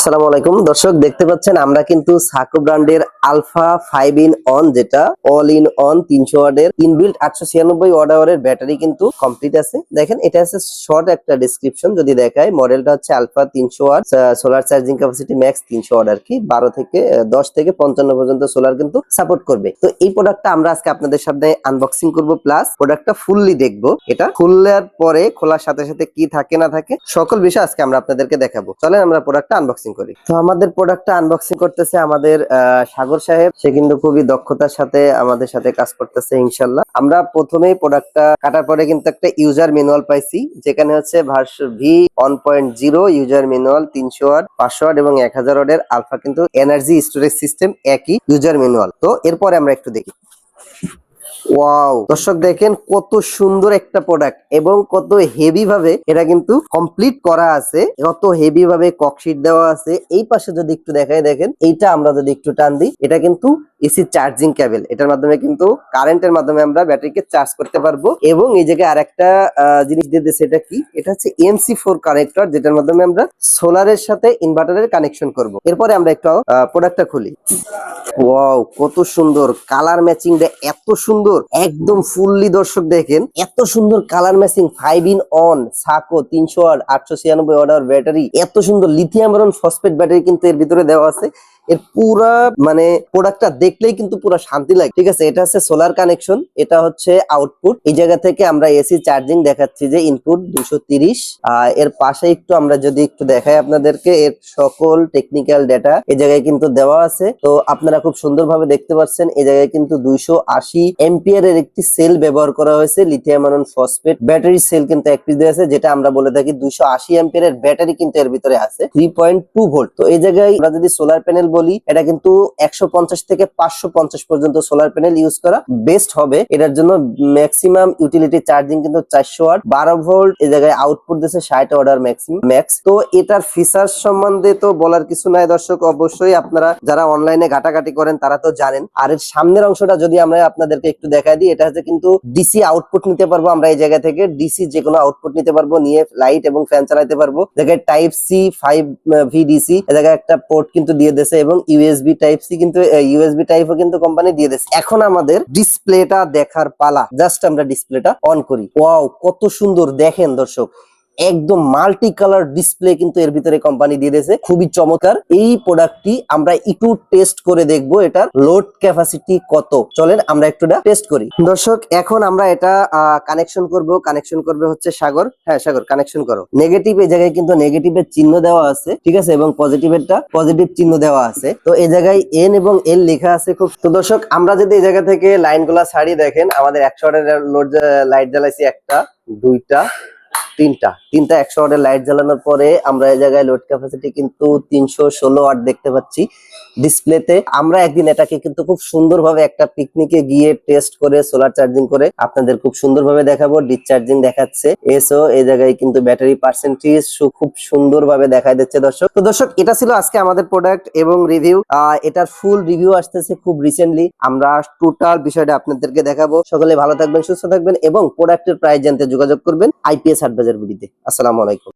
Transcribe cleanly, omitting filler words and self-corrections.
আসসালামু আলাইকুম দর্শক, দেখতে পাচ্ছেন আমরা কিন্তু সাকো ব্র্যান্ডের আলফা 5 ইন অন, যেটা অল ইন অন 300 ওয়াটের ইনবিল্ট 896 ওয়াট আওয়ারের ব্যাটারি কিন্তু কমপ্লিট আছে। দেখেন এটা আছে শর্ট একটা ডেসক্রিপশন, যদি দেখায় মডেলটা হচ্ছে alpha 300 watt, solar charging capacity max 300 watt আর কি, 10 থেকে 55 পর্যন্ত সোলার কিন্তু সাপোর্ট করবে। তো এই প্রোডাক্টটা আমরা আজকে আপনাদের সাথে আনবক্সিং করব, প্লাস প্রোডাক্টটা ফুললি দেখবো। এটা খুললে পরে খোলার সাথে সাথে কি থাকে না থাকে সকল বিষয় আজকে আমরা আপনাদেরকে দেখাবো। চলেন আমরা প্রোডাক্টটা আনবক্সিং করি। তো আমাদের প্রোডাক্টটা আনবক্সিং করতেছে আমাদের সাগর সাহেব, সে কিন্তু খুবই দক্ষতার সাথে আমাদের সাথে কাজ করতেছে ইনশাল্লাহ। আমরা প্রথমেই প্রোডাক্টটা কাটার পরে কিন্তু একটা ইউজার ম্যানুয়াল পাইছি, যেখানে হচ্ছে version V1.0 user manual, 300 watt, 500 watt এবং 1000 ওয়াটের আলফা কিন্তু এনার্জি স্টোরেজ সিস্টেম একই ইউজার ম্যানুয়াল। তো এরপরে আমরা একটু দেখি। ওয়াও দর্শক, দেখেন কত সুন্দর একটা প্রোডাক্ট এবং কত হেভি ভাবে এটা কিন্তু কমপ্লিট করা আছে, কত হেভি ভাবে ককশিট দেওয়া আছে। এই পাশে যদি একটু দেখাই, দেখেন এইটা আমরা যদি একটু টান দিই, এটা কিন্তু এসি চার্জিং কেবল, এটার মাধ্যমে কিন্তু কারেন্টের মাধ্যমে আমরা ব্যাটারিকে চার্জ করতে পারবো। এবং এই জায়গায় আরেকটা জিনিস দিয়ে দিয়েছে, এটা কি, এটা হচ্ছে MC4 কানেক্টর, যেটার মাধ্যমে আমরা সোলারের সাথে ইনভার্টারের কানেকশন করব। এরপরে আমরা একটু প্রোডাক্টটা খুলি। ওয়াও কত সুন্দর কালার ম্যাচিং, এত সুন্দর একদম ফুললি। দর্শক দেখেন এত সুন্দর কালার ম্যাচিং, 5 ইন অন সাকো 300 ওয়াট 896 ওয়াট আওয়ার ব্যাটারি, এত সুন্দর লিথিয়াম আয়রন ফসফেট ব্যাটারি কিন্তু এর ভিতরে দেওয়া আছে। এর পুরা মানে প্রোডাক্টটা দেখলেই কিন্তু পুরো শান্তি লাগে। ঠিক আছে, এটা হচ্ছে সোলার কানেকশন, এটা হচ্ছে আউটপুট। এই জায়গা থেকে আমরা এসি চার্জিং দেখাচ্ছি যে ইনপুট 230। এর পাশে একটু আমরা যদি একটু দেখাই আপনাদেরকে, এর সকল টেকনিক্যাল ডেটা এই জায়গায় কিন্তু দেওয়া আছে। তো আপনারা খুব সুন্দরভাবে দেখতে পাচ্ছেন, এই জায়গায় কিন্তু 280 এম্পিয়ারের একটি সেল ব্যবহার করা হয়েছে, lithium iron phosphate battery sell কিন্তু এক পিস দেওয়া আছে, যেটা আমরা বলে থাকি 280 এম্পিয়ারের ব্যাটারি কিন্তু এর ভিতরে আছে 3.2 ভোল্ট। তো এই জায়গায় আমরা যদি সোলার প্যানেল বলি, এটা কিন্তু 150 থেকে 550 পর্যন্ত সোলার প্যানেল ইউজ করা বেস্ট হবে। এটার জন্য ম্যাক্সিমাম ইউটিলিটি চার্জিং কিন্তু 400 ওয়াট, 12 ভোল্ট। এই জায়গায় আউটপুট দিচ্ছে 60 ওয়াট ম্যাক্সিমাম ম্যাক্স। তো এটার ফিচার সম্বন্ধে তো বলার কিছু নাই দর্শক, অবশ্যই আপনারা যারা অনলাইনে ঘাটাঘাটি করেন তারা তো জানেন। আর এর সামনের অংশটা যদি আমরা আপনাদেরকে একটু দেখাই দিই, এটা হচ্ছে কিন্তু ডিসি আউটপুট নিতে পারবো আমরা এই জায়গা থেকে, ডিসি যে কোনো আউটপুট নিতে পারবো, নিয়ে লাইট এবং ফ্যান চালাতে পারবো। জায়গায় টাইপ সি 5 VDC এই জায়গায় একটা পোর্ট কিন্তু দিয়ে দিয়েছে, এবং ইউএসবি টাইপ সি কিন্তু ইউএসবি টাইপও কিন্তু কোম্পানি দিয়ে দিয়েছে। এখন আমাদের ডিসপ্লেটা দেখার পালা, জাস্ট আমরা ডিসপ্লেটা অন করি। ওয়াও কত সুন্দর দেখেন দর্শক, একদম মাল্টি কালার ডিসপ্লে কিন্তু এর ভিতরে কোম্পানি দিয়ে দিয়েছে, খুবই চমৎকার। এই প্রোডাক্টটি আমরা একটু টেস্ট করে দেখবো এটার লোড ক্যাপাসিটি কত। চলেন আমরা একটু টেস্ট করি। দর্শক এখন আমরা এটা কানেকশন করব, কানেকশন করবে হচ্ছে সাগর। হ্যাঁ সাগর, কানেকশন করো। নেগেটিভ এই জায়গায় কিন্তু নেগেটিভের চিহ্ন দেওয়া আছে, ঠিক আছে, এবং পজিটিভেরটা পজিটিভ চিহ্ন দেওয়া আছে। তো এই জায়গায় N এবং L লেখা আছে খুব। তো দর্শক আমরা যদি এই জায়গা থেকে লাইনগুলা ছাড়িয়ে দেখেন, আমাদের 100 ওয়াটের লোড লাইট জ্বালাইছি, একটা, দুইটা, তিনটা 100 ওয়াটের লাইট জ্বালানোর পরে আমরা এই জায়গায় লোড ক্যাপাসিটি কিন্তু 316 ওয়াট দেখতে পাচ্ছি ডিসপ্লেতে। আমরা একদিন এটাকে কিন্তু খুব সুন্দরভাবে একটা পিকনিকে গিয়ে টেস্ট করে সোলার চার্জিং করে আপনাদের খুব সুন্দরভাবে দেখাবো। ডিসচার্জিং দেখাচ্ছে এসো, এই জায়গায় কিন্তু ব্যাটারি পার্সেন্টেজ খুব সুন্দরভাবে দেখাই দিচ্ছে দর্শক। তো দর্শক এটা ছিল আজকে আমাদের প্রোডাক্ট এবং রিভিউ। এটার ফুল রিভিউ আসতেছে খুব রিসেন্টলি, আমরা টোটাল বিষয়টা আপনাদেরকে দেখাবো। সকলে ভালো থাকবেন, সুস্থ থাকবেন এবং প্রোডাক্টের প্রাইস জানতে যোগাযোগ করবেন IPS হাটবাজার বিডিতে। আসসালামু আলাইকুম।